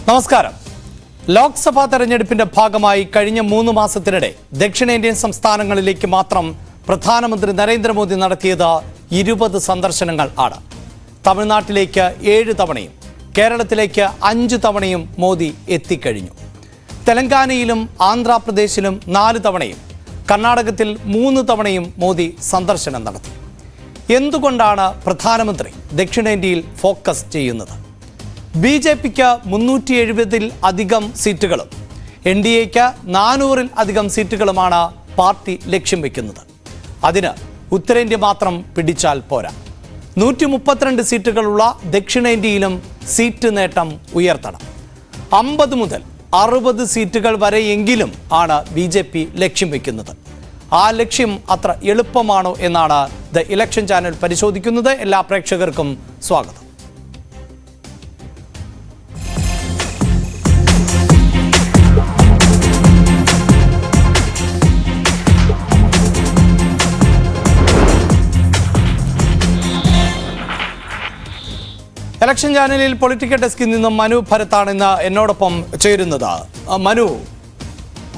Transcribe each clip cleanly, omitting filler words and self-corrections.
നമസ്കാരം. ലോക്സഭാ തെരഞ്ഞെടുപ്പിന്റെ ഭാഗമായി കഴിഞ്ഞ 3 മാസത്തിനിടെ ദക്ഷിണേന്ത്യൻ സംസ്ഥാനങ്ങളിലേക്ക് മാത്രം പ്രധാനമന്ത്രി നരേന്ദ്രമോദി നടത്തിയത് 20 സന്ദർശനങ്ങൾ ആണ്. തമിഴ്നാട്ടിലേക്ക് 7 തവണയും കേരളത്തിലേക്ക് 5 തവണയും മോദി എത്തിക്കഴിഞ്ഞു. തെലങ്കാനയിലും ആന്ധ്രാപ്രദേശിലും 4 തവണയും കർണാടകത്തിൽ 3 തവണയും മോദി സന്ദർശനം നടത്തി. എന്തുകൊണ്ടാണ് പ്രധാനമന്ത്രി ദക്ഷിണേന്ത്യയിൽ ഫോക്കസ് ചെയ്യുന്നത്? ബി.ജെ.പിക്ക് 370-ൽ അധികം സീറ്റുകളും NDAക്ക് 400-ൽ അധികം സീറ്റുകളുമാണ് പാർട്ടി ലക്ഷ്യം വെക്കുന്നത്. അതിന് ഉത്തരേന്ത്യ മാത്രം പിടിച്ചാൽ പോരാ. 132 സീറ്റുകളുള്ള ദക്ഷിണേന്ത്യയിലും സീറ്റ് നേട്ടം ഉയർത്തണം. 50 മുതൽ 60 സീറ്റുകൾ വരെയെങ്കിലും ആണ് ബി.ജെ.പി ലക്ഷ്യം വെക്കുന്നത്. ആ ലക്ഷ്യം അത്ര എളുപ്പമാണോ എന്നാണ് ദ ഇലക്ഷൻ ചാനൽ പരിശോധിക്കുന്നത്. എല്ലാ പ്രേക്ഷകർക്കും സ്വാഗതം. ഇലക്ഷൻ ചാനലിൽ പൊളിറ്റിക്കൽ ഡെസ്കിൽ നിന്നും മനു ഭരത്താണ് ഇന്ന് എന്നോടൊപ്പം ചേരുന്നത്. മനു,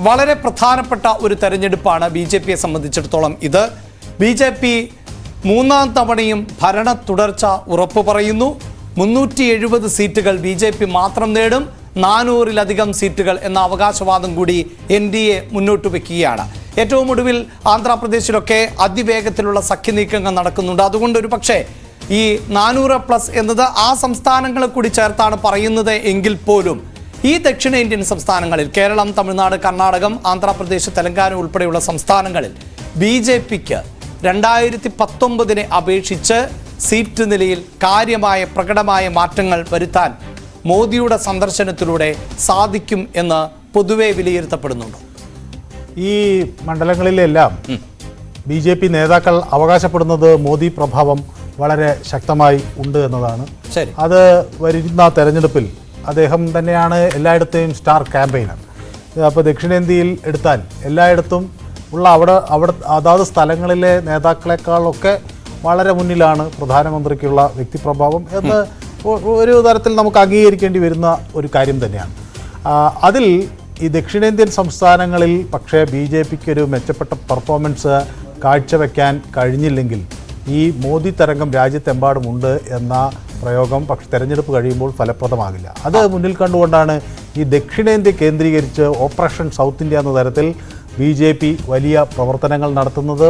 വളരെ പ്രധാനപ്പെട്ട ഒരു തെരഞ്ഞെടുപ്പാണ് ബി.ജെ.പിയെ സംബന്ധിച്ചിടത്തോളം ഇത്. ബി.ജെ.പി 3-ാം തവണയും ഭരണ തുടർച്ച ഉറപ്പു പറയുന്നു. 370 സീറ്റുകൾ ബി.ജെ.പി മാത്രം നേടും. 400-ലധികം സീറ്റുകൾ എന്ന അവകാശവാദം കൂടി NDA മുന്നോട്ട് വയ്ക്കുകയാണ്. ഏറ്റവും ഒടുവിൽ ആന്ധ്രാപ്രദേശിലൊക്കെ അതിവേഗത്തിലുള്ള സഖ്യനീക്കങ്ങൾ നടക്കുന്നുണ്ട്. അതുകൊണ്ട് ഒരു പക്ഷേ ഈ 400+ എന്നത് ആ സംസ്ഥാനങ്ങളെ കൂടി ചേർത്താണ് പറയുന്നത് എങ്കിൽ പോലും ഈ ദക്ഷിണേന്ത്യൻ സംസ്ഥാനങ്ങളിൽ കേരളം, തമിഴ്നാട്, കർണാടകം, ആന്ധ്രാപ്രദേശ്, തെലങ്കാന ഉൾപ്പെടെയുള്ള സംസ്ഥാനങ്ങളിൽ ബി.ജെ.പിക്ക് 2019-നെ അപേക്ഷിച്ച് സീറ്റ് നിലയിൽ കാര്യമായ പ്രകടമായ മാറ്റങ്ങൾ വരുത്താൻ മോദിയുടെ സന്ദർശനത്തിലൂടെ സാധിക്കും എന്ന് പൊതുവെ വിലയിരുത്തപ്പെടുന്നുണ്ട്. ഈ മണ്ഡലങ്ങളിലെല്ലാം ബി.ജെ.പി നേതാക്കൾ അവകാശപ്പെടുന്നത് മോദി പ്രഭാവം വളരെ ശക്തമായി ഉണ്ട് എന്നതാണ്. അത് വരുന്ന തെരഞ്ഞെടുപ്പിൽ അദ്ദേഹം തന്നെയാണ് എല്ലായിടത്തെയും സ്റ്റാർ ക്യാമ്പയിനർ. അപ്പോൾ ദക്ഷിണേന്ത്യയിൽ എടുത്താൽ എല്ലായിടത്തും ഉള്ള അവിടെ അതാത് സ്ഥലങ്ങളിലെ നേതാക്കളെക്കാളൊക്കെ വളരെ മുന്നിലാണ് പ്രധാനമന്ത്രിക്കുള്ള വ്യക്തിപ്രഭാവം എന്ന് ഒരു തരത്തിൽ നമുക്ക് അംഗീകരിക്കേണ്ടി വരുന്ന ഒരു കാര്യം തന്നെയാണ്. അതിൽ ഈ ദക്ഷിണേന്ത്യൻ സംസ്ഥാനങ്ങളിൽ പക്ഷേ ബി.ജെ.പിക്ക് ഒരു മെച്ചപ്പെട്ട പെർഫോമൻസ് കാഴ്ചവെക്കാൻ കഴിഞ്ഞില്ലെങ്കിൽ ഈ മോദി തരംഗം രാജ്യത്തെമ്പാടുമുണ്ട് എന്ന പ്രയോഗം പക്ഷെ തെരഞ്ഞെടുപ്പ് കഴിയുമ്പോൾ ഫലപ്രദമാകില്ല. അത് മുന്നിൽ കണ്ടുകൊണ്ടാണ് ഈ ദക്ഷിണേന്ത്യ കേന്ദ്രീകരിച്ച് ഓപ്പറേഷൻ സൗത്ത് ഇന്ത്യ എന്ന തരത്തിൽ ബി.ജെ.പി വലിയ പ്രവർത്തനങ്ങൾ നടത്തുന്നത്.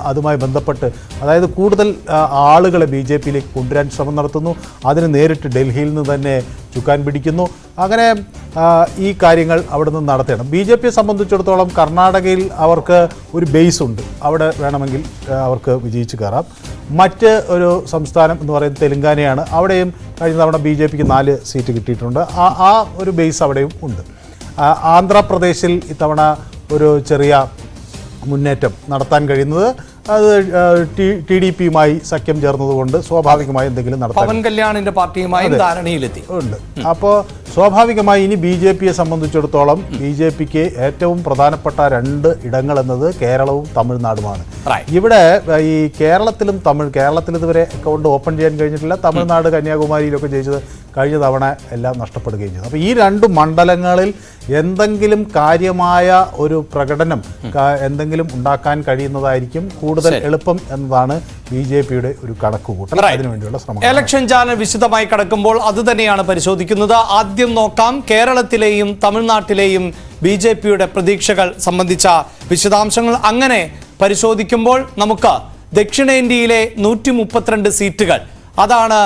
അതുമായി ബന്ധപ്പെട്ട് അതായത് കൂടുതൽ ആളുകളെ ബി.ജെ.പിയിലേക്ക് കൊണ്ടുവരാൻ ശ്രമം നടത്തുന്നു. അതിന് നേരിട്ട് ഡൽഹിയിൽ നിന്ന് തന്നെ ചുക്കാൻ പിടിക്കുന്നു. അങ്ങനെ ഈ കാര്യങ്ങൾ അവിടെ നിന്ന് നടത്തണം. ബി.ജെ.പിയെ സംബന്ധിച്ചിടത്തോളം കർണാടകയിൽ അവർക്ക് ഒരു ബേസ് ഉണ്ട്. അവിടെ വേണമെങ്കിൽ അവർക്ക് വിജയിച്ച് കയറാം. മറ്റ് ഒരു സംസ്ഥാനം എന്ന് പറയുന്നത് തെലങ്കാനയാണ്. അവിടെയും കഴിഞ്ഞ തവണ ബി.ജെ.പിക്ക് 4 സീറ്റ് കിട്ടിയിട്ടുണ്ട്. ആ ഒരു ബേസ് അവിടെയും ഉണ്ട്. ആന്ധ്രാപ്രദേശിൽ ഇത്തവണ ഒരു ചെറിയ മുന്നേറ്റം നടത്താൻ കഴിയുന്നത് അത് TDPയുമായി സഖ്യം ചേർന്നതുകൊണ്ട് സ്വാഭാവികമായി എന്തെങ്കിലും നടത്താൻ പവൻ കല്യാണിന്റെ പാർട്ടിയുമായി ധാരണയിലെത്തി ഉണ്ട്. അപ്പോൾ സ്വാഭാവികമായി ഇനി ബി.ജെ.പിയെ സംബന്ധിച്ചിടത്തോളം ബി.ജെ.പിക്ക് ഏറ്റവും പ്രധാനപ്പെട്ട 2 ഇടങ്ങൾ എന്നത് കേരളവും തമിഴ്നാടുമാണ്. ഇവിടെ ഈ കേരളത്തിൽ ഇതുവരെ അക്കൗണ്ട് ഓപ്പൺ ചെയ്യാൻ കഴിഞ്ഞിട്ടില്ല. തമിഴ്നാട്, കന്യാകുമാരിയിലൊക്കെ ജയിച്ചത് കഴിഞ്ഞ തവണ എല്ലാം നഷ്ടപ്പെടുകയും ചെയ്തു. അപ്പോൾ ഈ 2 മണ്ഡലങ്ങളിൽ എന്തെങ്കിലും കാര്യമായ ഒരു പ്രകടനം എന്തെങ്കിലും ഉണ്ടാക്കാൻ കഴിയുന്നതായിരിക്കും കൂടുതൽ എളുപ്പം എന്നതാണ് ബി.ജെ.പിയുടെ ഒരു കണക്കുകൂട്ടൽ. അതിനുവേണ്ടിയുള്ള ശ്രമം ഇലക്ഷൻ ചാനൽ വിശദമായി കടക്കുമ്പോൾ അത് തന്നെയാണ് പരിശോധിക്കുന്നത്. ആദ്യം നോക്കാം കേരളത്തിലെയും തമിഴ്നാട്ടിലെയും ബി.ജെ.പിയുടെ പ്രതീക്ഷകൾ സംബന്ധിച്ച വിശദാംശങ്ങൾ. അങ്ങനെ പരിശോധിക്കുമ്പോൾ നമുക്ക് ദക്ഷിണേന്ത്യയിലെ 132 സീറ്റുകൾ അതാണ്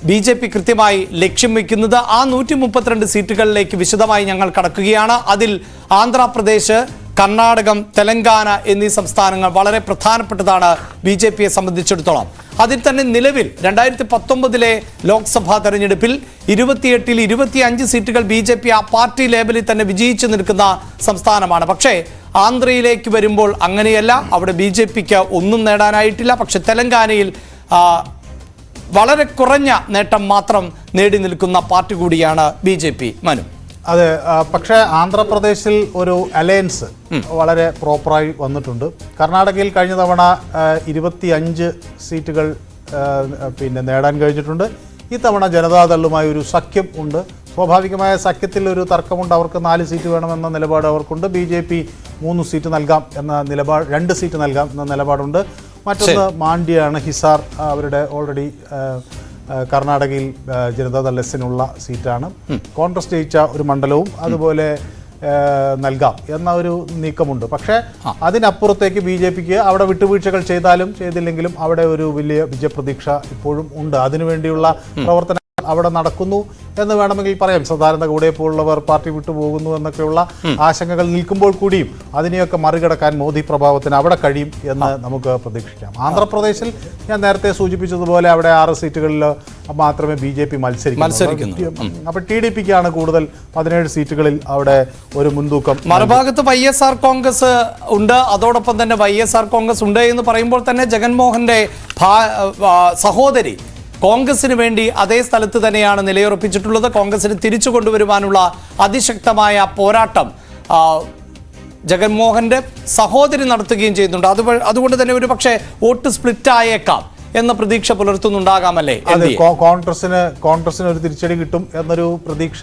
ബി.ജെ.പി കൃത്യമായി ലക്ഷ്യം വയ്ക്കുന്നത്. ആ 132 സീറ്റുകളിലേക്ക് വിശദമായി ഞങ്ങൾ കടക്കുകയാണ്. അതിൽ ആന്ധ്രാപ്രദേശ്, കർണാടകം, തെലങ്കാന എന്നീ സംസ്ഥാനങ്ങൾ വളരെ പ്രധാനപ്പെട്ടതാണ് ബി.ജെ.പിയെ സംബന്ധിച്ചിടത്തോളം. അതിൽ തന്നെ നിലവിൽ 2019-ലെ ലോക്സഭാ തെരഞ്ഞെടുപ്പിൽ 28-ൽ 25 സീറ്റുകൾ ബി.ജെ.പി ആ പാർട്ടി ലേബലിൽ തന്നെ വിജയിച്ചു നിൽക്കുന്ന സംസ്ഥാനമാണ്. പക്ഷേ ആന്ധ്രയിലേക്ക് വരുമ്പോൾ അങ്ങനെയല്ല. അവിടെ ബി.ജെ.പിക്ക് ഒന്നും നേടാനായിട്ടില്ല. പക്ഷെ തെലങ്കാനയിൽ വളരെ കുറഞ്ഞ നേട്ടം മാത്രം നേടി നിൽക്കുന്ന പാർട്ടി കൂടിയാണ് ബി.ജെ.പി. മനു, അതെ. പക്ഷേ ആന്ധ്രാപ്രദേശിൽ ഒരു അലയൻസ് വളരെ പ്രോപ്പറായി വന്നിട്ടുണ്ട്. കർണാടകയിൽ കഴിഞ്ഞ തവണ 25 സീറ്റുകൾ നേടാൻ കഴിഞ്ഞിട്ടുണ്ട്. ഇത്തവണ ജനതാദളുമായി ഒരു സഖ്യം ഉണ്ട്. സ്വാഭാവികമായ സഖ്യത്തിൽ ഒരു തർക്കമുണ്ട്. അവർക്ക് 4 സീറ്റ് വേണമെന്ന നിലപാട് അവർക്കുണ്ട്. BJP 3 സീറ്റ് നൽകാം എന്ന നിലപാട്, 2 സീറ്റ് നൽകാം എന്ന നിലപാടുണ്ട്. മറ്റൊന്ന് മാണ്ഡ്യയാണ്, ഹിസാർ അവരുടെ ഓൾറെഡി കർണാടകയിൽ ജനതാദൾ എസിനുള്ള സീറ്റാണ്. കോൺഗ്രസ് ജയിച്ച ഒരു മണ്ഡലവും അതുപോലെ നൽകാം എന്ന ഒരു നീക്കമുണ്ട്. പക്ഷേ അതിനപ്പുറത്തേക്ക് BJPക്ക് അവിടെ വിട്ടുവീഴ്ചകൾ ചെയ്താലും ചെയ്തില്ലെങ്കിലും അവിടെ ഒരു വലിയ വിജയപ്രതീക്ഷ ഇപ്പോഴും ഉണ്ട്. അതിനുവേണ്ടിയുള്ള പ്രവർത്തനം അവിടെ നടക്കുന്നു എന്ന് വേണമെങ്കിൽ പറയാം. സദാനന്ദ ഗൗഡയെ പോലുള്ളവർ പാർട്ടി വിട്ടുപോകുന്നു എന്നൊക്കെയുള്ള ആശങ്കകൾ നിൽക്കുമ്പോൾ കൂടിയും അതിനെയൊക്കെ മറികടക്കാൻ മോദി പ്രഭാവത്തിന് അവിടെ കഴിയും എന്ന് നമുക്ക് പ്രതീക്ഷിക്കാം. ആന്ധ്രാപ്രദേശിൽ ഞാൻ നേരത്തെ സൂചിപ്പിച്ചതുപോലെ അവിടെ 6 സീറ്റുകളിൽ മാത്രമേ BJP മത്സരിക്കുന്നു. അപ്പോൾ TDPക്കാണ് കൂടുതൽ 17 സീറ്റുകളിൽ അവിടെ ഒരു മുൻതൂക്കം. മറുഭാഗത്ത് YSR കോൺഗ്രസ് ഉണ്ട്. അതോടൊപ്പം തന്നെ YSR കോൺഗ്രസ് ഉണ്ട് എന്ന് പറയുമ്പോൾ തന്നെ ജഗൻമോഹന്റെ സഹോദരി കോൺഗ്രസിന് വേണ്ടി അതേ സ്ഥലത്ത് തന്നെയാണ് നിലയുറപ്പിച്ചിട്ടുള്ളത്. കോൺഗ്രസിന് തിരിച്ചു കൊണ്ടുവരുവാനുള്ള അതിശക്തമായ പോരാട്ടം ജഗൻമോഹന്റെ സഹോദരി നടത്തുകയും ചെയ്യുന്നുണ്ട്. അതുകൊണ്ട് തന്നെ ഒരു പക്ഷേ വോട്ട് സ്പ്ലിറ്റ് ആയേക്കാം എന്ന പ്രതീക്ഷ പുലർത്തുന്നുണ്ടാകാമല്ലേ? കോൺഗ്രസിന് ഒരു തിരിച്ചടി കിട്ടും എന്നൊരു പ്രതീക്ഷ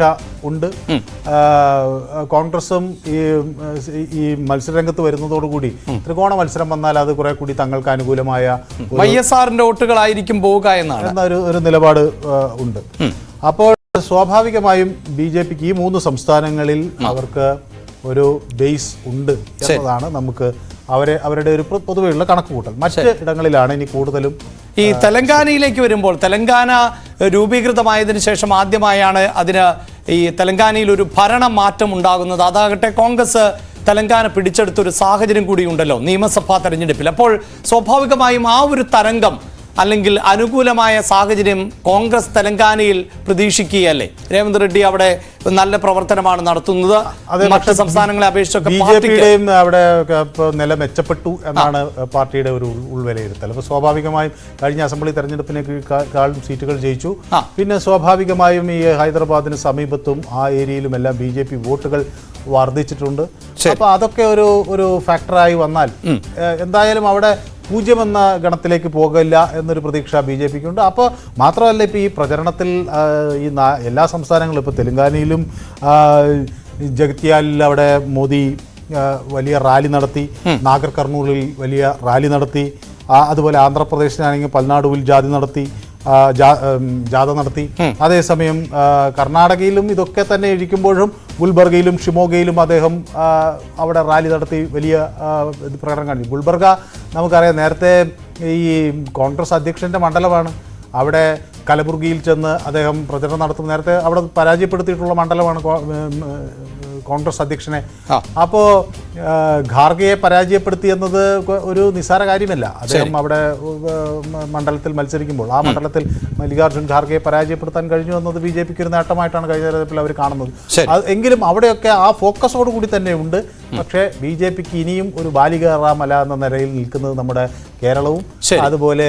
ഉണ്ട്. കോൺഗ്രസും ഈ മത്സരരംഗത്ത് വരുന്നതോടുകൂടി ത്രികോണ മത്സരം വന്നാൽ അത് കുറെ കൂടി തങ്ങൾക്ക് അനുകൂലമായ YSRന്റെ വോട്ടുകളായിരിക്കും പോവുക എന്നൊരു നിലപാട് ഉണ്ട്. അപ്പോൾ സ്വാഭാവികമായും BJPക്ക് ഈ 3 സംസ്ഥാനങ്ങളിൽ അവർക്ക് ഒരു ബേസ് ഉണ്ട് എന്നതാണ് നമുക്ക് അവരുടെ ഒരു പൊതുവെയുള്ള കണക്കുകൂട്ടൽ. മറ്റ് ഇടങ്ങളിലാണ് ഇനി കൂടുതലും. ഈ തെലങ്കാനയിലേക്ക് വരുമ്പോൾ, തെലങ്കാന രൂപീകൃതമായതിനു ശേഷം ആദ്യമായാണ് അതിന് ഈ തെലങ്കാനയിൽ ഒരു ഭരണ മാറ്റം ഉണ്ടാകുന്നത്. അതാകട്ടെ കോൺഗ്രസ് തെലങ്കാന പിടിച്ചെടുത്തൊരു സാഹചര്യം കൂടി ഉണ്ടല്ലോ നിയമസഭാ തെരഞ്ഞെടുപ്പിൽ. അപ്പോൾ സ്വാഭാവികമായും ആ ഒരു തരംഗം അല്ലെങ്കിൽ അനുകൂലമായ സാഹചര്യം കോൺഗ്രസ് തെലങ്കാനയിൽ പ്രതീക്ഷിക്കുകയല്ലേ? രേവന്ത് റെഡ്ഡി അവിടെ നല്ല പ്രവർത്തനമാണ് നടത്തുന്നത്. മറ്റ് സംസ്ഥാനങ്ങളെ അപേക്ഷിച്ചൊക്കെ BJPയുടെയും അവിടെ നില മെച്ചപ്പെട്ടു എന്നാണ് പാർട്ടിയുടെ ഒരു ഉൾവിലയിരുത്തൽ. അപ്പോൾ സ്വാഭാവികമായും കഴിഞ്ഞ അസംബ്ലി തെരഞ്ഞെടുപ്പിനേക്കാളും സീറ്റുകൾ ജയിച്ചു. പിന്നെ സ്വാഭാവികമായും ഈ ഹൈദരാബാദിന് സമീപത്തും ആ ഏരിയയിലുമെല്ലാം BJP വോട്ടുകൾ വർദ്ധിച്ചിട്ടുണ്ട്. അപ്പോൾ അതൊക്കെ ഒരു ഫാക്ടറായി വന്നാൽ എന്തായാലും അവിടെ 0 എന്ന ഗണത്തിലേക്ക് പോകില്ല എന്നൊരു പ്രതീക്ഷ BJPക്കുണ്ട്. അപ്പോൾ മാത്രമല്ല, ഇപ്പോൾ ഈ പ്രചരണത്തിൽ ഈ എല്ലാ സംസ്ഥാനങ്ങളും, ഇപ്പോൾ തെലങ്കാനയിലും ജഗത്യാലിൽ അവിടെ മോദി വലിയ റാലി നടത്തി, നാഗർ കർണൂലിൽ വലിയ റാലി നടത്തി, അതുപോലെ ആന്ധ്രാപ്രദേശിലാണെങ്കിൽ പൽനാടുവിൽ ജാഥ നടത്തി. അതേസമയം കർണാടകയിലും ഇതൊക്കെ തന്നെ ഇരിക്കുമ്പോഴും ഗുൽബർഗയിലും ഷിമോഗയിലും അദ്ദേഹം അവിടെ റാലി നടത്തി വലിയ പ്രകടനം കാണിച്ചു. ഗുൽബർഗ നമുക്കറിയാം, നേരത്തെ ഈ കോൺഗ്രസ് അധ്യക്ഷൻ്റെ മണ്ഡലമാണ്. അവിടെ കലബുർഗിയിൽ ചെന്ന് അദ്ദേഹം പ്രചരണം നടത്തും. നേരത്തെ അവിടെ പരാജയപ്പെടുത്തിയിട്ടുള്ള മണ്ഡലമാണ് കോൺഗ്രസ് അധ്യക്ഷനെ. അപ്പോൾ ഖാർഗെയെ പരാജയപ്പെടുത്തി എന്നത് ഒരു നിസ്സാര കാര്യമല്ല. അദ്ദേഹം അവിടെ മണ്ഡലത്തിൽ മത്സരിക്കുമ്പോൾ ആ മണ്ഡലത്തിൽ മല്ലികാർജുൻ ഖാർഗെയെ പരാജയപ്പെടുത്താൻ കഴിഞ്ഞു എന്നത് BJPക്ക് ഒരു നേട്ടമായിട്ടാണ് കഴിഞ്ഞ തെരഞ്ഞെടുപ്പിൽ അവർ കാണുന്നത്. എങ്കിലും അവിടെയൊക്കെ ആ ഫോക്കസോട് കൂടി തന്നെ ഉണ്ട്. പക്ഷേ BJPക്ക് ഇനിയും ഒരു ബാലികേറാമല എന്ന നിലയിൽ നിൽക്കുന്നത് നമ്മുടെ കേരളവും അതുപോലെ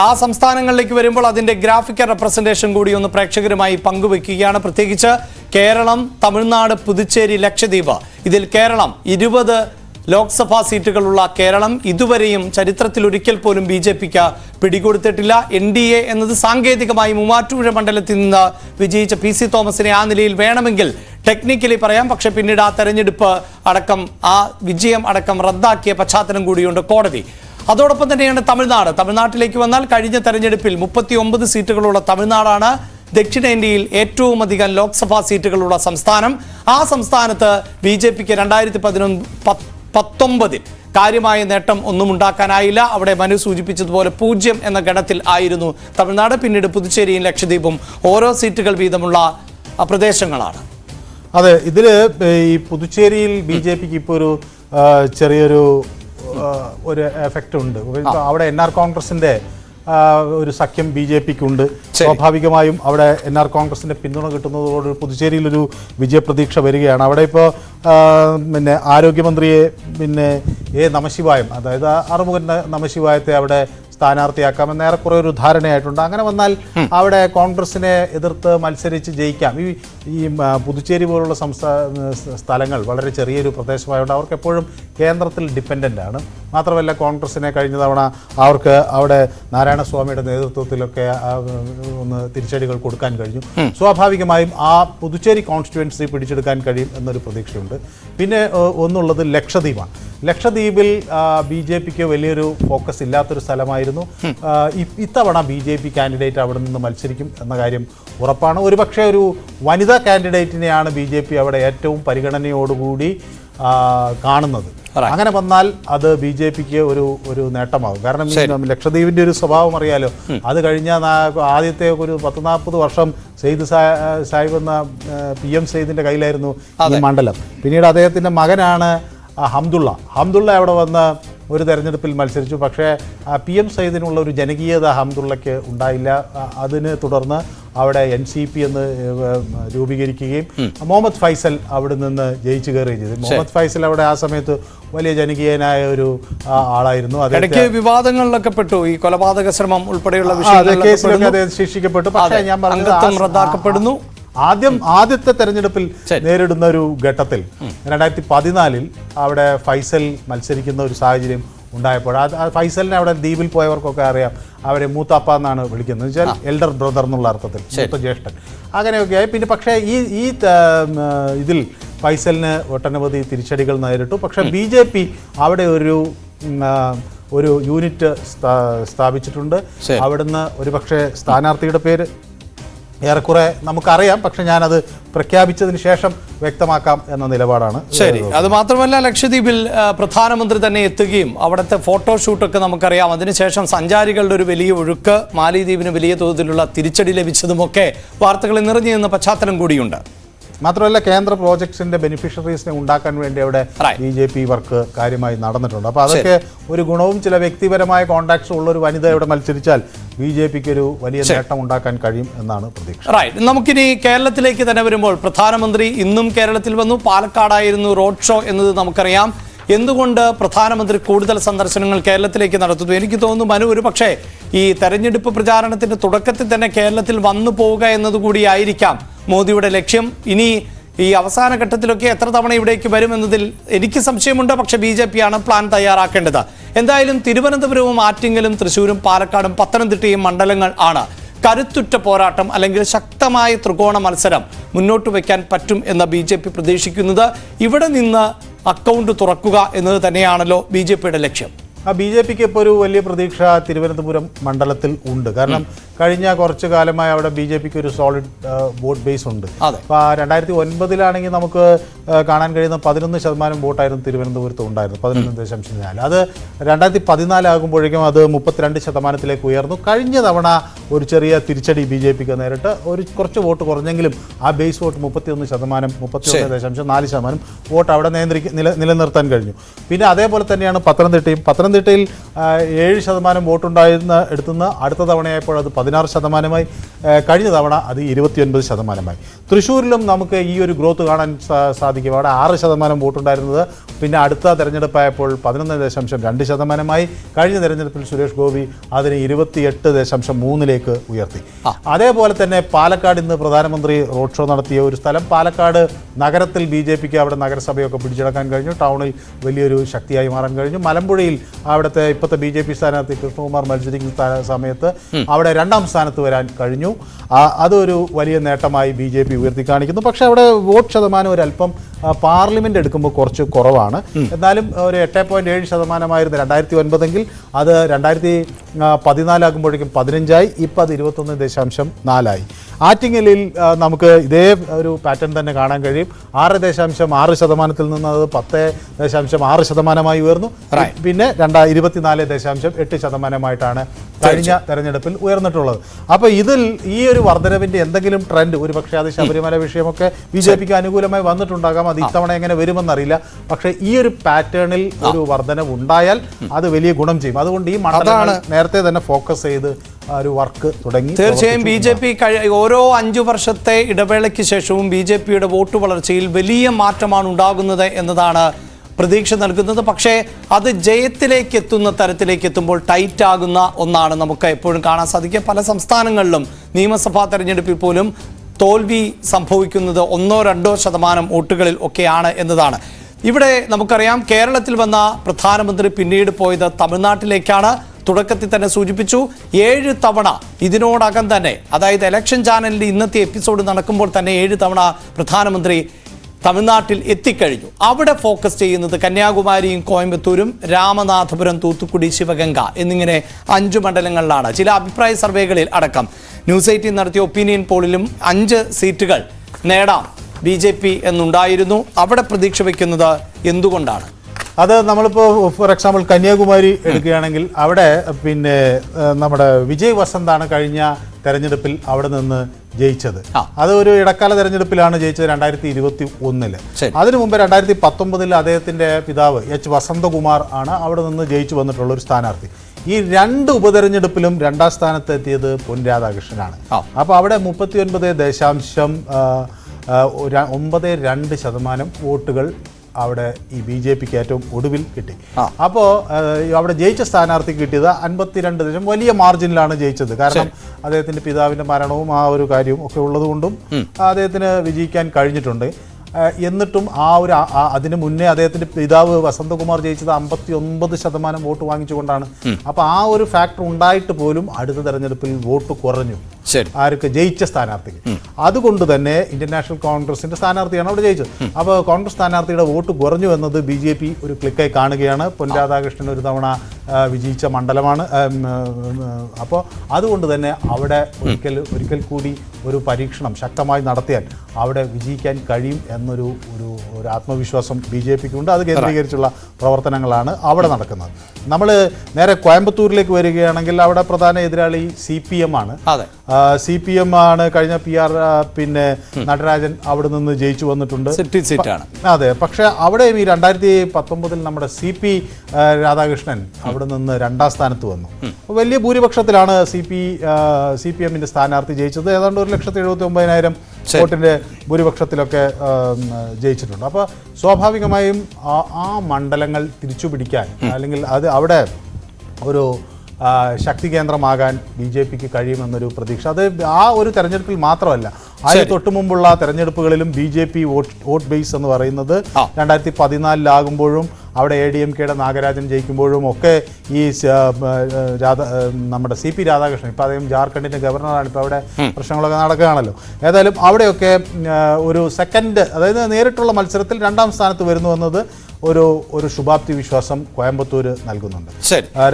ആ സംസ്ഥാനങ്ങളിലേക്ക് വരുമ്പോൾ അതിന്റെ ഗ്രാഫിക്കൽ റെപ്രസെന്റേഷൻ കൂടി ഒന്ന് പ്രേക്ഷകരുമായി പങ്കുവെക്കുകയാണ്. പ്രത്യേകിച്ച് കേരളം, തമിഴ്നാട്, പുതുച്ചേരി, ലക്ഷദ്വീപ്. ഇതിൽ കേരളം 20 ലോക്സഭാ സീറ്റുകളുള്ള കേരളം ഇതുവരെയും ചരിത്രത്തിൽ ഒരിക്കൽ പോലും BJPക്ക് പിടികൊടുത്തിട്ടില്ല. NDA എന്നത് സാങ്കേതികമായി മൂവാറ്റുപുഴ മണ്ഡലത്തിൽ നിന്ന് വിജയിച്ച PC തോമസിനെ ആ നിലയിൽ വേണമെങ്കിൽ ടെക്നിക്കലി പറയാം. പക്ഷെ പിന്നീട് ആ തെരഞ്ഞെടുപ്പ് അടക്കം, ആ വിജയം അടക്കം റദ്ദാക്കിയ പശ്ചാത്തലം കൂടിയുണ്ട് കോടതി. അതോടൊപ്പം തന്നെയാണ് തമിഴ്നാട്ടിലേക്ക് വന്നാൽ കഴിഞ്ഞ തെരഞ്ഞെടുപ്പിൽ 39 സീറ്റുകളുള്ള തമിഴ്നാടാണ് ദക്ഷിണേന്ത്യയിൽ ഏറ്റവും അധികം ലോക്സഭാ സീറ്റുകളുള്ള സംസ്ഥാനം. ആ സംസ്ഥാനത്ത് BJPക്ക് 2019 കാര്യമായ നേട്ടം ഒന്നും ഉണ്ടാക്കാനായില്ല. അവിടെ മനു സൂചിപ്പിച്ചതുപോലെ 0 എന്ന ഗണത്തിൽ ആയിരുന്നു തമിഴ്നാട്. പിന്നീട് പുതുച്ചേരിയും ലക്ഷദ്വീപും ഓരോ സീറ്റുകൾ വീതമുള്ള പ്രദേശങ്ങളാണ്. അതെ, ഇതിൽ ഈ പുതുച്ചേരിയിൽ BJPക്ക് ഇപ്പോൾ ഒരു ചെറിയൊരു എഫക്റ്റ് ഉണ്ട്. അവിടെ NR കോൺഗ്രസിന്റെ ഒരു സഖ്യം BJPക്കുണ്ട്. സ്വാഭാവികമായും അവിടെ NR കോൺഗ്രസിന്റെ പിന്തുണ കിട്ടുന്നതോട് പുതുച്ചേരിയിലൊരു വിജയപ്രതീക്ഷ വരികയാണ്. അവിടെ ഇപ്പോൾ പിന്നെ ആരോഗ്യമന്ത്രിയെ A നമശിവായം, അതായത് അറുമുഖൻ നമശിവായത്തെ അവിടെ സ്ഥാനാർത്ഥിയാക്കാമെന്ന് ഏറെക്കുറെ ഒരു ധാരണയായിട്ടുണ്ട്. അങ്ങനെ വന്നാൽ അവിടെ കോൺഗ്രസിനെ എതിർത്ത് മത്സരിച്ച് ജയിക്കാം. ഈ പുതുച്ചേരി പോലുള്ള സ്ഥലങ്ങൾ വളരെ ചെറിയൊരു പ്രദേശമായതുകൊണ്ട് അവർക്ക് എപ്പോഴും കേന്ദ്രത്തിൽ ഡിപ്പെൻഡൻ്റ് ആണ്. മാത്രമല്ല കോൺഗ്രസിനെ കഴിഞ്ഞ തവണ അവർക്ക് അവിടെ നാരായണസ്വാമിയുടെ നേതൃത്വത്തിലൊക്കെ ഒന്ന് തിരിച്ചടികൾ കൊടുക്കാൻ കഴിഞ്ഞു. സ്വാഭാവികമായും ആ പുതുച്ചേരി കോൺസ്റ്റിറ്റ്യുവൻസി പിടിച്ചെടുക്കാൻ കഴിയും എന്നൊരു പ്രതീക്ഷയുണ്ട്. പിന്നെ ഒന്നുള്ളത് ലക്ഷദ്വീപാണ്. ലക്ഷദ്വീപിൽ BJPക്ക് വലിയൊരു ഫോക്കസ് ഇല്ലാത്തൊരു സ്ഥലമായിരുന്നു. ഇത്തവണ BJP കാൻഡിഡേറ്റ് അവിടെ നിന്ന് മത്സരിക്കും എന്ന കാര്യം ഉറപ്പാണ്. ഒരുപക്ഷെ ഒരു വനിതാ കാൻഡിഡേറ്റിനെയാണ് BJP അവിടെ ഏറ്റവും പരിഗണനയോടുകൂടി കാണുന്നത്. അങ്ങനെ വന്നാൽ അത് BJPക്ക് ഒരു നേട്ടമാകും. കാരണം ലക്ഷദ്വീപിന്റെ ഒരു സ്വഭാവം അറിയാലോ. അത് കഴിഞ്ഞ ആദ്യത്തെ ഒരു 40-40 വർഷം സെയ്ദ് സാഹിബ് എന്ന PM സെയ്ദിന്റെ കയ്യിലായിരുന്നു ഈ മണ്ഡലം. പിന്നീട് അദ്ദേഹത്തിന്റെ മകനാണ് ഹംദുള്ള അവിടെ വന്ന് ഒരു തെരഞ്ഞെടുപ്പിൽ മത്സരിച്ചു. പക്ഷേ PM സെയ്ദിനുള്ള ഒരു ജനകീയത ഹംദുള്ളയ്ക്ക് ഉണ്ടായില്ല. അതിനെ തുടർന്ന് അവിടെ NCP എന്ന് രൂപീകരിക്കുകയും മുഹമ്മദ് ഫൈസൽ അവിടെ നിന്ന് ജയിച്ചു കയറുകയും ചെയ്തു. മുഹമ്മദ് ഫൈസൽ അവിടെ ആ സമയത്ത് വലിയ ജനകീയനായ ഒരു ആളായിരുന്നു. വിവാദങ്ങളിലൊക്കെ പെട്ടു. ഈ കൊലപാതക ശ്രമം ഉൾപ്പെടെയുള്ള കേസിലൊക്കെ അദ്ദേഹം ശിക്ഷിക്കപ്പെട്ടു. പക്ഷേ ഞാൻ പറഞ്ഞത് റദ്ദാക്കപ്പെടുന്നു. ആദ്യത്തെ തെരഞ്ഞെടുപ്പിൽ നേരിടുന്ന ഒരു ഘട്ടത്തിൽ 2014 അവിടെ ഫൈസൽ മത്സരിക്കുന്ന ഒരു സാഹചര്യം ഉണ്ടായപ്പോൾ ഫൈസലിനെ അവിടെ ദ്വീപിൽ പോയവർക്കൊക്കെ അറിയാം. അവരെ മൂത്താപ്പ എന്നാണ് വിളിക്കുന്നത്, വെച്ചാൽ എൽഡർ ബ്രദർ എന്നുള്ള അർത്ഥത്തിൽ, മൂത്ത ജ്യേഷ്ഠൻ. അങ്ങനെയൊക്കെയായി. പിന്നെ പക്ഷേ ഈ ഇതിൽ ഫൈസലിന് ഒട്ടനവധി തിരിച്ചടികൾ നേരിട്ടു. പക്ഷേ BJP അവിടെ ഒരു യൂണിറ്റ് സ്ഥാപിച്ചിട്ടുണ്ട്. അവിടുന്ന് ഒരുപക്ഷെ സ്ഥാനാർത്ഥിയുടെ പേര് ഏറെക്കുറെ നമുക്കറിയാം. പക്ഷെ ഞാനത് പ്രഖ്യാപിച്ചതിന് ശേഷം വ്യക്തമാക്കാം എന്ന നിലപാടാണ്. ശരി. അത് മാത്രമല്ല ലക്ഷദ്വീപിൽ പ്രധാനമന്ത്രി തന്നെ എത്തുകയും അവിടുത്തെ ഫോട്ടോഷൂട്ടൊക്കെ നമുക്കറിയാം. അതിനുശേഷം സഞ്ചാരികളുടെ ഒരു വലിയ ഒഴുക്ക്, മാലിദ്വീപിന് വലിയ തോതിലുള്ള തിരിച്ചടി ലഭിച്ചതുമൊക്കെ വാർത്തകളിൽ നിറഞ്ഞു നിന്ന പശ്ചാത്തലം കൂടിയുണ്ട്. മാത്രമല്ല കേന്ദ്ര പ്രോജക്ട്സിന്റെ ബെനിഫിഷ്യറീസിനെ ഉണ്ടാക്കാൻ വേണ്ടി അവിടെ BJP വർക്ക് കാര്യമായി നടന്നിട്ടുണ്ട്. അപ്പോൾ അതൊക്കെ ഒരു ഗുണവും ചില വ്യക്തിപരമായ കോൺടാക്ട്സ് ഉള്ള ഒരു വനിത ഇവിടെ മത്സരിച്ചാൽ BJPക്ക് ഒരു വലിയ നേട്ടം ഉണ്ടാക്കാൻ കഴിയും എന്നാണ് പ്രതീക്ഷ. നമുക്കിനി കേരളത്തിലേക്ക് തന്നെ വരുമ്പോൾ പ്രധാനമന്ത്രി ഇന്നും കേരളത്തിൽ വന്നു. പാലക്കാടായിരുന്നു റോഡ് ഷോ എന്നത് നമുക്കറിയാം. എന്തുകൊണ്ട് പ്രധാനമന്ത്രി കൂടുതൽ സന്ദർശനങ്ങൾ കേരളത്തിലേക്ക് നടത്തുന്നു? എനിക്ക് തോന്നുന്നു മനു, ഒരു പക്ഷേ ഈ തെരഞ്ഞെടുപ്പ് പ്രചാരണത്തിന്റെ തുടക്കത്തിൽ തന്നെ കേരളത്തിൽ വന്നു പോവുക എന്നതുകൂടിയായിരിക്കാം മോദിയുടെ ലക്ഷ്യം. ഇനി ഈ അവസാന ഘട്ടത്തിലൊക്കെ എത്ര തവണ ഇവിടേക്ക് വരുമെന്നതിൽ എനിക്ക് സംശയമുണ്ട്. പക്ഷേ BJP ആണ് പ്ലാൻ തയ്യാറാക്കേണ്ടത്. എന്തായാലും തിരുവനന്തപുരവും ആറ്റിങ്ങലും തൃശ്ശൂരും പാലക്കാടും പത്തനംതിട്ടയും മണ്ഡലങ്ങൾ ആണ് കരുത്തുറ്റ പോരാട്ടം അല്ലെങ്കിൽ ശക്തമായ ത്രികോണ മത്സരം മുന്നോട്ട് വയ്ക്കാൻ പറ്റും എന്ന BJP പ്രതീക്ഷിക്കുന്നത്. ഇവിടെ നിന്ന് അക്കൗണ്ട് തുറക്കുക എന്നത് തന്നെയാണല്ലോ BJPയുടെ ലക്ഷ്യം. BJPക്ക് ഇപ്പോൾ ഒരു വലിയ പ്രതീക്ഷ തിരുവനന്തപുരം മണ്ഡലത്തിൽ ഉണ്ട്. കാരണം കഴിഞ്ഞ കുറച്ചു കാലമായി അവിടെ BJPക്ക് ഒരു സോളിഡ് വോട്ട് ബേസ് ഉണ്ട്. അപ്പോൾ 2009 നമുക്ക് കാണാൻ കഴിയുന്ന 11% വോട്ടായിരുന്നു തിരുവനന്തപുരത്ത് ഉണ്ടായിരുന്നു, 11.4. അത് 2014 ആകുമ്പോഴേക്കും അത് 32% ഉയർന്നു. കഴിഞ്ഞ തവണ ഒരു ചെറിയ തിരിച്ചടി BJPക്ക് നേരിട്ട് കുറച്ച് വോട്ട് കുറഞ്ഞെങ്കിലും ആ ബേസ് വോട്ട് 31%, 31.4% വോട്ട് അവിടെ നിലനിർത്താൻ കഴിഞ്ഞു. പിന്നെ അതേപോലെ തന്നെയാണ് പത്തനംതിട്ടയിൽ 7% വോട്ടുണ്ടായിരുന്ന എടുത്തുനിന്ന് അടുത്ത തവണയായപ്പോൾ അത് 16%, കഴിഞ്ഞ തവണ അത് 29%. തൃശ്ശൂരിലും നമുക്ക് ഈ ഒരു ഗ്രോത്ത് കാണാൻ സാധിക്കും. അവിടെ 6% വോട്ടുണ്ടായിരുന്നത് പിന്നെ അടുത്ത തെരഞ്ഞെടുപ്പായപ്പോൾ 11.2%. കഴിഞ്ഞ തെരഞ്ഞെടുപ്പിൽ സുരേഷ് ഗോപി അതിന് 28.3 ഉയർത്തി. അതേപോലെ തന്നെ പാലക്കാട് ഇന്ന് പ്രധാനമന്ത്രി റോഡ് ഷോ നടത്തിയ ഒരു സ്ഥലം, പാലക്കാട് നഗരത്തിൽ BJPക്ക് അവിടെ നഗരസഭയൊക്കെ പിടിച്ചെടുക്കാൻ കഴിഞ്ഞു. ടൗണിൽ വലിയൊരു ശക്തിയായി മാറാൻ കഴിഞ്ഞു. മലമ്പുഴയിൽ അവിടുത്തെ ഇപ്പോഴത്തെ BJP സ്ഥാനാർത്ഥി കൃഷ്ണകുമാർ മത്സരിക്കുന്ന സമയത്ത് അവിടെ 2ാം സ്ഥാനത്ത് വരാൻ കഴിഞ്ഞു. അതൊരു വലിയ നേട്ടമായി BJP ഉയർത്തി കാണിക്കുന്നു. പക്ഷേ അവിടെ വോട്ട് ശതമാനം ഒരല്പം പാർലമെന്റ് എടുക്കുമ്പോൾ കുറച്ച് കുറവാണ്. എന്നാലും ഒരു 8.7% 2009 അത് 2014 ആകുമ്പോഴേക്കും 15 ഇപ്പോൾ അത് 21.4. ആറ്റിങ്ങലിൽ നമുക്ക് ഇതേ ഒരു പാറ്റേൺ തന്നെ കാണാൻ കഴിയും. 6.6% നിന്ന് അത് 10.6% ഉയർന്നു. പിന്നെ 24.8% കഴിഞ്ഞ തെരഞ്ഞെടുപ്പിൽ ഉയർന്നിട്ടുള്ളത്. അപ്പോൾ ഇതിൽ ഈ ഒരു വർധനവിൻ്റെ എന്തെങ്കിലും ട്രെൻഡ്, ഒരു പക്ഷേ അത് ശബരിമല വിഷയമൊക്കെ BJPക്ക് അനുകൂലമായി വന്നിട്ടുണ്ടാകാം. അത് ഇത്തവണ എങ്ങനെ വരുമെന്നറിയില്ല. പക്ഷേ ഈ ഒരു പാറ്റേണിൽ ഒരു വർധനവ് ഉണ്ടായാൽ അത് വലിയ ഗുണം ചെയ്യും. അതുകൊണ്ട് ഈ മണ്ഡലങ്ങൾ നേരത്തെ തന്നെ ഫോക്കസ് ചെയ്ത് ഒരു വർക്ക് തുടങ്ങി. തീർച്ചയായും BJP ഓരോ 5 വർഷത്തെ ഇടവേളയ്ക്ക് ശേഷവും BJPയുടെ വോട്ട് വളർച്ചയിൽ വലിയ മാറ്റമാണ് ഉണ്ടാകുന്നത് എന്നതാണ് പ്രതീക്ഷ നൽകുന്നത്. പക്ഷേ അത് ജയത്തിലേക്ക് എത്തുന്ന തരത്തിലേക്ക് എത്തുമ്പോൾ ടൈറ്റ് ആകുന്ന ഒന്നാണ് നമുക്ക് എപ്പോഴും കാണാൻ സാധിക്കുക. പല സംസ്ഥാനങ്ങളിലും നിയമസഭാ തെരഞ്ഞെടുപ്പിൽ പോലും തോൽവി സംഭവിക്കുന്നത് 1-2% വോട്ടുകളിൽ ഒക്കെയാണ് എന്നതാണ്. ഇവിടെ നമുക്കറിയാം, കേരളത്തിൽ വന്ന പ്രധാനമന്ത്രി പിന്നീട് പോയത് തമിഴ്നാട്ടിലേക്കാണ്. തുടക്കത്തിൽ തന്നെ സൂചിപ്പിച്ചു, 7 തവണ ഇതിനോടകം തന്നെ, അതായത് ഇലക്ഷൻ ചാനലിൽ ഇന്നത്തെ എപ്പിസോഡ് നടക്കുമ്പോൾ തന്നെ 7 തവണ പ്രധാനമന്ത്രി തമിഴ്നാട്ടിൽ എത്തിക്കഴിഞ്ഞു. അവിടെ ഫോക്കസ് ചെയ്യുന്നത് കന്യാകുമാരിയും കോയമ്പത്തൂരും രാമനാഥപുരം, തൂത്തുക്കുടി, ശിവഗംഗ എന്നിങ്ങനെ 5 മണ്ഡലങ്ങളിലാണ്. ചില അഭിപ്രായ സർവേകളിൽ അടക്കം ന്യൂസ് 18 നടത്തിയ ഒപ്പീനിയൻ പോളിലും 5 സീറ്റുകൾ നേടാം BJP എന്നുണ്ടായിരുന്നു. അവിടെ പ്രതീക്ഷ വയ്ക്കുന്നത് എന്തുകൊണ്ടാണ്? അത് നമ്മളിപ്പോൾ ഫോർ എക്സാമ്പിൾ കന്യാകുമാരി എടുക്കുകയാണെങ്കിൽ അവിടെ പിന്നെ നമ്മുടെ വിജയ് വസന്താണ് കഴിഞ്ഞ തെരഞ്ഞെടുപ്പിൽ അവിടെ നിന്ന് ജയിച്ചത്. അത് ഒരു ഇടക്കാല തെരഞ്ഞെടുപ്പിലാണ് ജയിച്ചത് 2021. അതിനു മുമ്പ് 2019 അദ്ദേഹത്തിന്റെ പിതാവ് H. വസന്തകുമാർ ആണ് അവിടെ നിന്ന് ജയിച്ചു വന്നിട്ടുള്ള ഒരു സ്ഥാനാർത്ഥി. ഈ 2 ഉപതെരഞ്ഞെടുപ്പിലും 2ാം സ്ഥാനത്ത് എത്തിയത് പൊൻ രാധാകൃഷ്ണനാണ്. അപ്പോൾ അവിടെ 39.92% വോട്ടുകൾ അവിടെ ഈ BJPക്ക് ഏറ്റവും ഒടുവിൽ കിട്ടി. അപ്പോൾ അവിടെ ജയിച്ച സ്ഥാനാർത്ഥിക്ക് കിട്ടിയത് 52%, വലിയ മാർജിനിലാണ് ജയിച്ചത്. കാരണം അദ്ദേഹത്തിന്റെ പിതാവിന്റെ മരണവും ആ ഒരു കാര്യവും ഒക്കെ ഉള്ളതുകൊണ്ടും അദ്ദേഹത്തിന് വിജയിക്കാൻ കഴിഞ്ഞിട്ടുണ്ട്. എന്നിട്ടും അതിന് മുന്നേ അദ്ദേഹത്തിന്റെ പിതാവ് വസന്തകുമാർ ജയിച്ചത് 59% വോട്ട് വാങ്ങിച്ചുകൊണ്ടാണ്. അപ്പൊ ആ ഒരു ഫാക്ടർ ഉണ്ടായിട്ട് പോലും അടുത്ത തെരഞ്ഞെടുപ്പിൽ വോട്ട് കുറഞ്ഞു ആർക്ക് ജയിച്ച സ്ഥാനാർത്ഥിക്ക്. അതുകൊണ്ട് തന്നെ ഇന്ത്യൻ നാഷണൽ കോൺഗ്രസിന്റെ സ്ഥാനാർത്ഥിയാണ് അവിടെ ജയിച്ചത്. അപ്പോൾ കോൺഗ്രസ് സ്ഥാനാർത്ഥിയുടെ വോട്ട് കുറഞ്ഞു എന്നത് BJP ഒരു ക്ലിക്കായി കാണുകയാണ്. പൊൻ രാധാകൃഷ്ണൻ ഒരു തവണ വിജയിച്ച മണ്ഡലമാണ്. അപ്പോൾ അതുകൊണ്ട് തന്നെ അവിടെ ഒരിക്കൽ കൂടി ഒരു പരീക്ഷണം ശക്തമായി നടത്തിയാൽ അവിടെ വിജയിക്കാൻ കഴിയും എന്നൊരു ആത്മവിശ്വാസം BJPക്ക് ഉണ്ട്. അത് കേന്ദ്രീകരിച്ചുള്ള പ്രവർത്തനങ്ങളാണ് അവിടെ നടക്കുന്നത്. നമ്മൾ നേരെ കോയമ്പത്തൂരിലേക്ക് വരികയാണെങ്കിൽ അവിടെ പ്രധാന എതിരാളി CPM ആണ്. CPM ആണ്. കഴിഞ്ഞ PR പിന്നെ നടരാജൻ അവിടെ നിന്ന് ജയിച്ചു വന്നിട്ടുണ്ട്. അതെ. പക്ഷെ അവിടെയും ഈ 2019 നമ്മുടെ CP രാധാകൃഷ്ണൻ അവിടെ നിന്ന് 2ാം സ്ഥാനത്ത് വന്നു. വലിയ ഭൂരിപക്ഷത്തിലാണ് CPMന്റെ സ്ഥാനാർത്ഥി ജയിച്ചത്. ഏതാണ്ട് 1,79,000 വോട്ടിന്റെ ഭൂരിപക്ഷത്തിലൊക്കെ ജയിച്ചിട്ടുണ്ട്. അപ്പോൾ സ്വാഭാവികമായും ആ മണ്ഡലങ്ങൾ തിരിച്ചുപിടിക്കാൻ അല്ലെങ്കിൽ അത് അവിടെ ഒരു ശക്തി കേന്ദ്രമാകാൻ BJPക്ക് കഴിയുമെന്നൊരു പ്രതീക്ഷ. അത് ആ ഒരു തെരഞ്ഞെടുപ്പിൽ മാത്രമല്ല, അതിന് തൊട്ടു മുമ്പുള്ള തെരഞ്ഞെടുപ്പുകളിലും BJP വോട്ട് ബേസ് എന്ന് പറയുന്നത് 2014 അവിടെ ADMKയുടെ നാഗരാജൻ ജയിക്കുമ്പോഴും ഒക്കെ ഈ നമ്മുടെ CP രാധാകൃഷ്ണൻ, ഇപ്പം അദ്ദേഹം ജാർഖണ്ഡിന്റെ ഗവർണറാണ്, ഇപ്പോൾ അവിടെ പ്രശ്നങ്ങളൊക്കെ നടക്കുകയാണല്ലോ. ഏതായാലും അവിടെയൊക്കെ ഒരു സെക്കൻഡ്, അതായത് നേരിട്ടുള്ള മത്സരത്തിൽ 2ാം സ്ഥാനത്ത് വരുന്നു എന്നത് ഒരു ശുഭാപ്തി വിശ്വാസം കോയമ്പത്തൂർ നൽകുന്നുണ്ട്.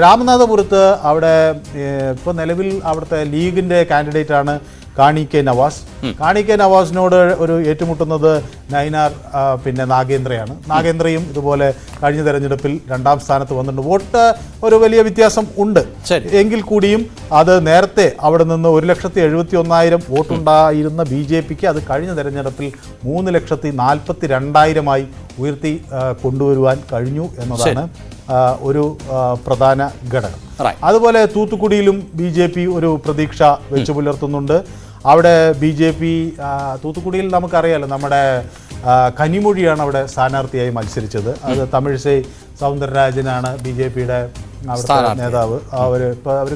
രാമനാഥപുരത്ത് അവിടെ ഇപ്പോൾ നിലവിൽ അവിടുത്തെ ലീഗിന്റെ കാൻഡിഡേറ്റ് ആണ് കാണി കെ നവാസിനോട് ഒരു ഏറ്റുമുട്ടുന്നത് നൈനാർ പിന്നെ നാഗേന്ദ്രയാണ്. നാഗേന്ദ്രയും ഇതുപോലെ കഴിഞ്ഞ തെരഞ്ഞെടുപ്പിൽ 2ാം സ്ഥാനത്ത് വന്നിട്ടുണ്ട്. വോട്ട് ഒരു വലിയ വ്യത്യാസം ഉണ്ട്. എങ്കിൽ കൂടിയും അത് നേരത്തെ അവിടെ നിന്ന് 1,71,000 വോട്ടുണ്ടായിരുന്ന BJPക്ക് അത് കഴിഞ്ഞ തെരഞ്ഞെടുപ്പിൽ 3,42,000 ഉയർത്തി കൊണ്ടുവരുവാൻ കഴിഞ്ഞു എന്നതാണ് ഒരു പ്രധാന ഘടകം. അതുപോലെ തൂത്തുക്കുടിയിലും BJP ഒരു പ്രതീക്ഷ വെച്ചു പുലർത്തുന്നുണ്ട്. അവിടെ BJP തൂത്തുക്കുടിയിൽ നമുക്കറിയാലോ, നമ്മുടെ കനിമൊഴിയാണ് അവിടെ സ്ഥാനാർത്ഥിയായി മത്സരിച്ചത്. അത് തമിഴിസൈ സൗന്ദരരാജനാണ് BJPയുടെ അവിടുത്തെ നേതാവ്. അവർ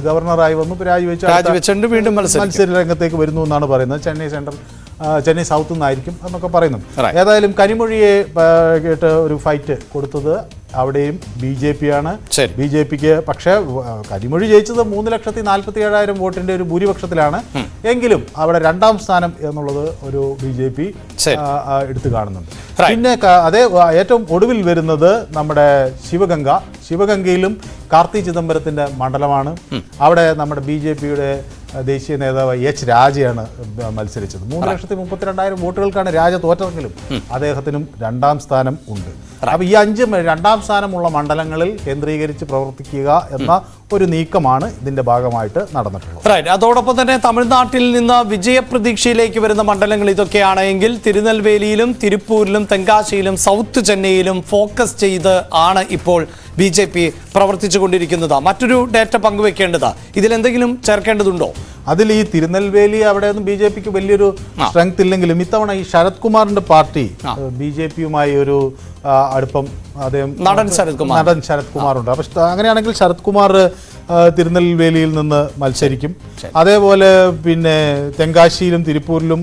ഗവർണറായി വന്നു, രാജിവെച്ചുകൊണ്ട് വീണ്ടും മത്സര രംഗത്തേക്ക് വരുന്നു എന്നാണ് പറയുന്നത്. ചെന്നൈ സൗത്ത് നിന്നായിരിക്കും എന്നൊക്കെ പറയുന്നു. ഏതായാലും കനിമൊഴിയെ കേട്ട് ഒരു ഫൈറ്റ് കൊടുത്തത് അവിടെയും BJP ആണ്. BJPക്ക് പക്ഷേ കനിമൊഴി ജയിച്ചത് 3,47,000 വോട്ടിന്റെ ഒരു ഭൂരിപക്ഷത്തിലാണ്. എങ്കിലും അവിടെ 2ാം സ്ഥാനം എന്നുള്ളത് ഒരു BJP എടുത്തു കാണുന്നുണ്ട്. പിന്നെ അതേ ഏറ്റവും ഒടുവിൽ വരുന്നത് നമ്മുടെ ശിവഗംഗയിലും കാർത്തി ചിദംബരത്തിന്റെ മണ്ഡലമാണ്. അവിടെ നമ്മുടെ BJPയുടെ ദേശീയ നേതാവ് H. രാജയാണ് മത്സരിച്ചത്. 3,32,000 വോട്ടുകൾക്കാണ് രാജ തോറ്റതെങ്കിലും അദ്ദേഹത്തിനും 2ാം സ്ഥാനം ഉണ്ട്. അപ്പോൾ ഈ 5 2ാം സ്ഥാനമുള്ള മണ്ഡലങ്ങളിൽ കേന്ദ്രീകരിച്ച് പ്രവർത്തിക്കുക എന്ന ഒരു നീക്കമാണ് ഇതിന്റെ ഭാഗമായിട്ട് നടന്നിട്ടുള്ളത്. അതോടൊപ്പം തന്നെ തമിഴ്നാട്ടിൽ നിന്ന് വിജയപ്രതീക്ഷയിലേക്ക് വരുന്ന മണ്ഡലങ്ങൾ ഇതൊക്കെയാണ് എങ്കിൽ തിരുനെൽവേലിയിലും തിരുപ്പൂരിലും തെങ്കാശിയിലും സൗത്ത് ചെന്നൈയിലും ഫോക്കസ് ചെയ്ത് ആണ് ഇപ്പോൾ BJP പ്രവർത്തിച്ചു കൊണ്ടിരിക്കുന്നത്. മറ്റൊരു ഡേറ്റ പങ്കുവെക്കേണ്ടത്, ഇതിലെന്തെങ്കിലും ചേർക്കേണ്ടതുണ്ടോ? അതിൽ ഈ തിരുനെൽവേലി അവിടെയൊന്നും BJPക്ക് വലിയൊരു സ്ട്രെങ്ത് ഇല്ലെങ്കിലും ഇത്തവണ ഈ ശരത് കുമാറിന്റെ പാർട്ടി BJPയുമായി ഒരു അടുപ്പം അദ്ദേഹം നടൻ ശരത് കുമാറുണ്ട്. അപ്പോൾ അങ്ങനെയാണെങ്കിൽ ശരത് കുമാർ തിരുനെൽവേലിയിൽ നിന്ന് മത്സരിക്കും. അതേപോലെ പിന്നെ തെങ്കാശിയിലും തിരുപ്പൂരിലും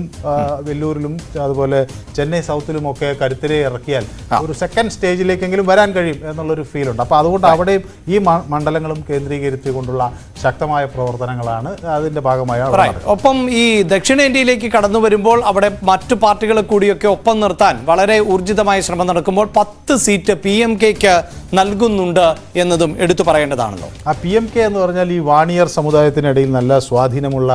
വെല്ലൂരിലും അതുപോലെ ചെന്നൈ സൗത്തിലും ഒക്കെ കരുത്തരെ ഇറക്കിയാൽ ഒരു സെക്കൻഡ് സ്റ്റേജിലേക്കെങ്കിലും വരാൻ കഴിയും എന്നുള്ളൊരു ഫീലുണ്ട്. അപ്പോൾ അതുകൊണ്ട് അവിടെയും ഈ മണ്ഡലങ്ങളും കേന്ദ്രീകരിച്ചുകൊണ്ടുള്ള ശക്തമായ പ്രവർത്തനങ്ങളാണ് അതിൻ്റെ ഭാഗമായ. ഒപ്പം ഈ ദക്ഷിണേന്ത്യയിലേക്ക് കടന്നു വരുമ്പോൾ അവിടെ മറ്റു പാർട്ടികളെ കൂടിയൊക്കെ ഒപ്പം നിർത്താൻ വളരെ ഊർജിതമായ ശ്രമം നടക്കുമ്പോൾ 10 സീറ്റ് PMKക്ക് നൽകുന്നുണ്ട് എന്നതും എടുത്തു പറയേണ്ടതാണല്ലോ. ആ PMK എന്ന് പറഞ്ഞാൽ ഈ വാണിയർ സമുദായത്തിനിടയിൽ നല്ല സ്വാധീനമുള്ള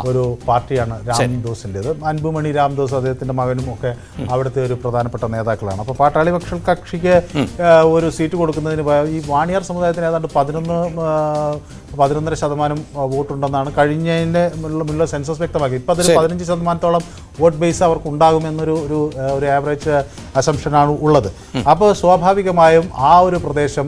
ഒരു പാർട്ടിയാണ് രാംദോസിൻ്റെത്. അൻപുമണി രാംദോസ് അദ്ദേഹത്തിൻ്റെ മകനും ഒക്കെ അവിടുത്തെ ഒരു പ്രധാനപ്പെട്ട നേതാക്കളാണ്. അപ്പോൾ പാട്ടാളി കക്ഷിക്ക് ഒരു സീറ്റ് കൊടുക്കുന്നതിന് ഈ വാണിയർ സമുദായത്തിന് ഏതാണ്ട് 11.5% വോട്ടുണ്ടെന്നാണ് കഴിഞ്ഞതിൻ്റെ മുള്ള സെൻസസ് വ്യക്തമാക്കി. ഇപ്പോൾ അതൊരു 15% വോട്ട് ബേസ് അവർക്ക് ഉണ്ടാകുമെന്നൊരു ഒരു ആവറേജ് അസംഷനാണ് ഉള്ളത്. അപ്പോൾ സ്വാഭാവികമായും ആ ഒരു പ്രദേശം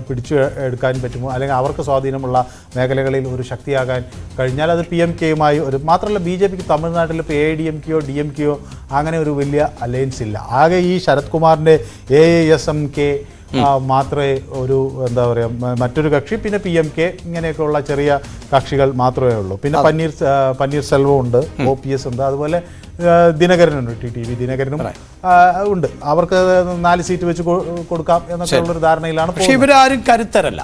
പിടിച്ചു എടുക്കാൻ പറ്റുമോ, അല്ലെങ്കിൽ അവർക്ക് സ്വാധീനമുള്ള മേഖലകളിൽ ഒരു ശക്തിയാകാൻ കഴിഞ്ഞാൽ അത് PMKയുമായി ഒരു മാത്രമല്ല BJPക്ക് തമിഴ്നാട്ടിൽ ഇപ്പോൾ ADMKയോ DMKയോ അങ്ങനെ ഒരു വലിയ അലയൻസ് ഇല്ല. ആകെ ഈ ശരത് കുമാറിൻ്റെ AASMK മാത്രമേ ഒരു എന്താ പറയുക മറ്റൊരു കക്ഷി, പിന്നെ PMK ഇങ്ങനെയൊക്കെയുള്ള ചെറിയ കക്ഷികൾ മാത്രമേ ഉള്ളൂ. പിന്നെ പന്നീർ സെൽവം ഉണ്ട്, OPS ഉണ്ട്, അതുപോലെ ദിനകരനുണ്ട്, TTV ദിനകരനും ഉണ്ട്. അവർക്ക് 4 സീറ്റ് വെച്ച് കൊടുക്കാം എന്നൊക്കെ ഉള്ളൊരു ധാരണയിലാണ്. പക്ഷേ ഇവരാരും കരുത്തരല്ല.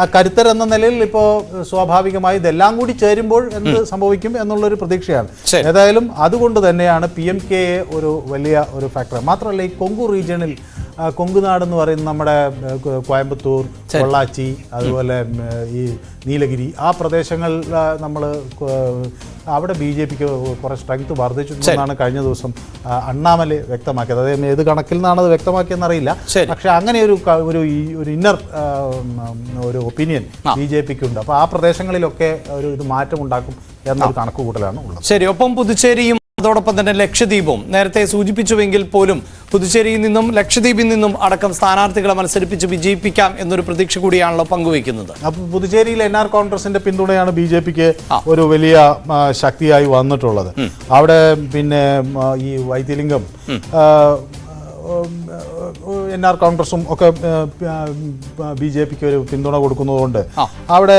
ആ കരുത്തർ എന്ന നിലയിൽ ഇപ്പോൾ സ്വാഭാവികമായി ഇതെല്ലാം കൂടി ചേരുമ്പോൾ എന്ത് സംഭവിക്കും എന്നുള്ളൊരു പ്രതീക്ഷയാണ്. ഏതായാലും അതുകൊണ്ട് തന്നെയാണ് PMKയെ ഒരു വലിയ ഒരു ഫാക്ടർ. മാത്രമല്ല ഈ കൊങ്കു റീജിയണിൽ കൊങ്കുനാട് എന്ന് പറയുന്ന നമ്മുടെ കോയമ്പത്തൂർ, പൊള്ളാച്ചി, അതുപോലെ ഈ നീലഗിരി ആ പ്രദേശങ്ങളിൽ നമ്മൾ അവിടെ BJPക്ക് കുറേ സ്ട്രെങ്ത് വർദ്ധിച്ചിട്ടുണ്ടെന്നാണ് കഴിഞ്ഞ ദിവസം അണ്ണാമലൈ വ്യക്തമാക്കിയത്. അതായത് ഏത് കണക്കിൽ നിന്നാണ് അത് വ്യക്തമാക്കിയെന്നറിയില്ല. പക്ഷെ അങ്ങനെ ഒരു ഇന്നർ ഒരു ഒപ്പീനിയൻ BJPക്ക് ഉണ്ട്. അപ്പോൾ ആ പ്രദേശങ്ങളിലൊക്കെ ഇത് മാറ്റമുണ്ടാക്കും എന്നൊരു കണക്കുകൂട്ടലാണ് ഉള്ളത്. ശരി. ഒപ്പം പുതുച്ചേരിയും അതോടൊപ്പം തന്നെ ലക്ഷദ്വീപും നേരത്തെ സൂചിപ്പിച്ചുവെങ്കിൽ പോലും പുതുച്ചേരിയിൽ നിന്നും ലക്ഷദ്വീപിൽ നിന്നും അടക്കം സ്ഥാനാർത്ഥികളെ മത്സരിപ്പിച്ച് വിജയിപ്പിക്കാം എന്നൊരു പ്രതീക്ഷ കൂടിയാണല്ലോ പങ്കുവയ്ക്കുന്നത്. അപ്പോൾ പുതുച്ചേരിയിൽ NR കോൺഗ്രസിന്റെ പിന്തുണയാണ് BJPക്ക് ഒരു വലിയ ശക്തിയായി വന്നിട്ടുള്ളത്. അവിടെ പിന്നെ ഈ വൈദ്യലിംഗം NR കോൺഗ്രസും ഒക്കെ BJPക്ക് ഒരു പിന്തുണ കൊടുക്കുന്നതുകൊണ്ട് അവിടെ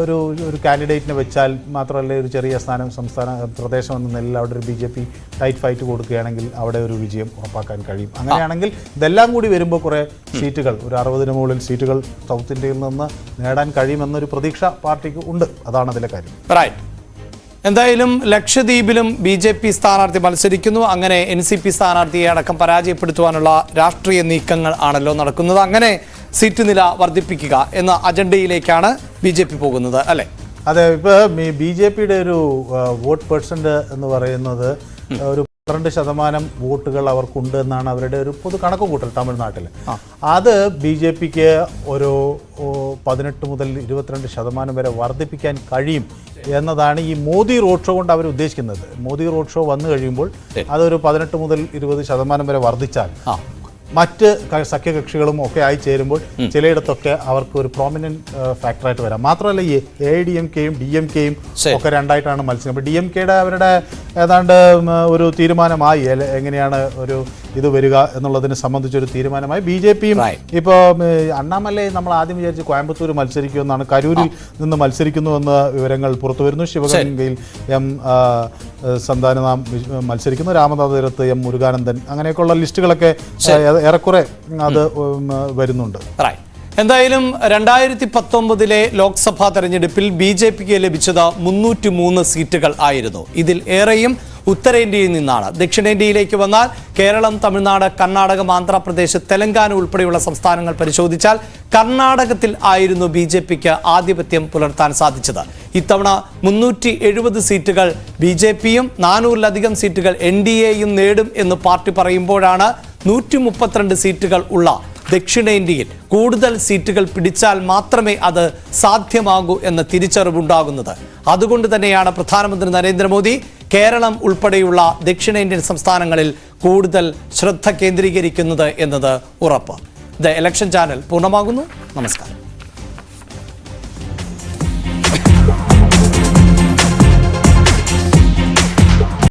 ഒരു കാൻഡിഡേറ്റിനെ വെച്ചാൽ മാത്രമല്ല ഒരു ചെറിയ സംസ്ഥാന പ്രദേശം എന്ന നിലയിൽ അവിടെ ഒരു BJP ടൈറ്റ് ഫൈറ്റ് കൊടുക്കുകയാണെങ്കിൽ അവിടെ ഒരു വിജയം ഉറപ്പാക്കാൻ കഴിയും. അങ്ങനെയാണെങ്കിൽ ഇതെല്ലാം കൂടി വരുമ്പോൾ കുറേ സീറ്റുകൾ, ഒരു 60-ന് മുകളിൽ സീറ്റുകൾ സൗത്ത് ഇന്ത്യയിൽ നിന്ന് നേടാൻ കഴിയുമെന്നൊരു പ്രതീക്ഷ പാർട്ടിക്ക് ഉണ്ട്. അതാണ് അതിലെ കാര്യം. എന്തായാലും ലക്ഷദ്വീപിലും BJP സ്ഥാനാർത്ഥി മത്സരിക്കുന്നു. അങ്ങനെ NCP സ്ഥാനാർത്ഥിയെ അടക്കം പരാജയപ്പെടുത്തുവാനുള്ള രാഷ്ട്രീയ നീക്കങ്ങൾ ആണല്ലോ നടക്കുന്നത്. അങ്ങനെ സീറ്റ് നില വർദ്ധിപ്പിക്കുക എന്ന അജണ്ടയിലേക്കാണ് BJP പോകുന്നത്, അല്ലേ? അതെ. ഇപ്പോൾ BJPയുടെ ഒരു വോട്ട് പെർസെന്റ് എന്ന് പറയുന്നത് ഒരു 12% വോട്ടുകൾ അവർക്കുണ്ട് എന്നാണ് അവരുടെ ഒരു പൊതു കണക്ക് കൂട്ടൽ തമിഴ്നാട്ടിൽ. അത് BJPക്ക് ഒരു 18 മുതൽ 22% വരെ വർദ്ധിപ്പിക്കാൻ കഴിയും എന്നതാണ് ഈ മോദി റോഡ് ഷോ കൊണ്ട് അവർ ഉദ്ദേശിക്കുന്നത്. മോദി റോഡ് ഷോ വന്നു കഴിയുമ്പോൾ അതൊരു 18 മുതൽ 20% വരെ വർദ്ധിച്ചാൽ മറ്റ് സഖ്യകക്ഷികളും ഒക്കെ ആയി ചേരുമ്പോൾ ചിലയിടത്തൊക്കെ അവർക്ക് ഒരു പ്രോമിനന്റ് ഫാക്ടറായിട്ട് വരാം. മാത്രമല്ല ഈ ADMKയും DMKയും ഒക്കെ രണ്ടായിട്ടാണ് മത്സരം. അപ്പോൾ DMKയുടെ അവരുടെ ഏതാണ്ട് ഒരു തീരുമാനമായി എങ്ങനെയാണ് ഒരു ഇത് വരിക എന്നുള്ളതിനെ സംബന്ധിച്ചൊരു തീരുമാനമായി. BJPയും ഇപ്പോൾ അണ്ണാമലൈ നമ്മൾ ആദ്യം വിചാരിച്ച് കോയമ്പത്തൂർ മത്സരിക്കുമെന്നാണ്, കരൂരിൽ നിന്ന് മത്സരിക്കുന്നുവെന്ന് വിവരങ്ങൾ പുറത്തു വരുന്നു. ശിവഗംഗയിൽ സന്താനനാം മത്സരിക്കുന്നു, രാമനാഥപുരത്ത് മുരുകാനന്ദൻ, അങ്ങനെയൊക്കെയുള്ള ലിസ്റ്റുകളൊക്കെ ഏറെക്കുറെ അത് വരുന്നുണ്ട്. എന്തായാലും 2019 ലോക്സഭാ തെരഞ്ഞെടുപ്പിൽ BJPക്ക് ലഭിച്ചത് 303 സീറ്റുകൾ ആയിരുന്നു. ഇതിൽ ഏറെയും ഉത്തരേന്ത്യയിൽ നിന്നാണ്. ദക്ഷിണേന്ത്യയിലേക്ക് വന്നാൽ കേരളം, തമിഴ്നാട്, കർണാടകം, ആന്ധ്രാപ്രദേശ്, തെലങ്കാന ഉൾപ്പെടെയുള്ള സംസ്ഥാനങ്ങൾ പരിശോധിച്ചാൽ കർണാടകത്തിൽ ആയിരുന്നു BJPക്ക് ആധിപത്യം പുലർത്താൻ സാധിച്ചത്. ഇത്തവണ 370 സീറ്റുകൾ BJPയും 400-ലധികം സീറ്റുകൾ NDAയും നേടും എന്ന് പാർട്ടി പറയുമ്പോഴാണ് 132 സീറ്റുകൾ ഉള്ള ദക്ഷിണേന്ത്യയിൽ കൂടുതൽ സീറ്റുകൾ പിടിച്ചാൽ മാത്രമേ അത് സാധ്യമാകൂ എന്ന തിരിച്ചറിവുണ്ടാകുന്നത്. അതുകൊണ്ട് തന്നെയാണ് പ്രധാനമന്ത്രി നരേന്ദ്രമോദി കേരളം ഉൾപ്പെടെയുള്ള ദക്ഷിണേന്ത്യൻ സംസ്ഥാനങ്ങളിൽ കൂടുതൽ ശ്രദ്ധ കേന്ദ്രീകരിക്കുന്നത് എന്നത് ഉറപ്പ്. ദ ഇലക്ഷൻ ചാനൽ പൂർണ്ണമാകുന്നു. നമസ്കാരം.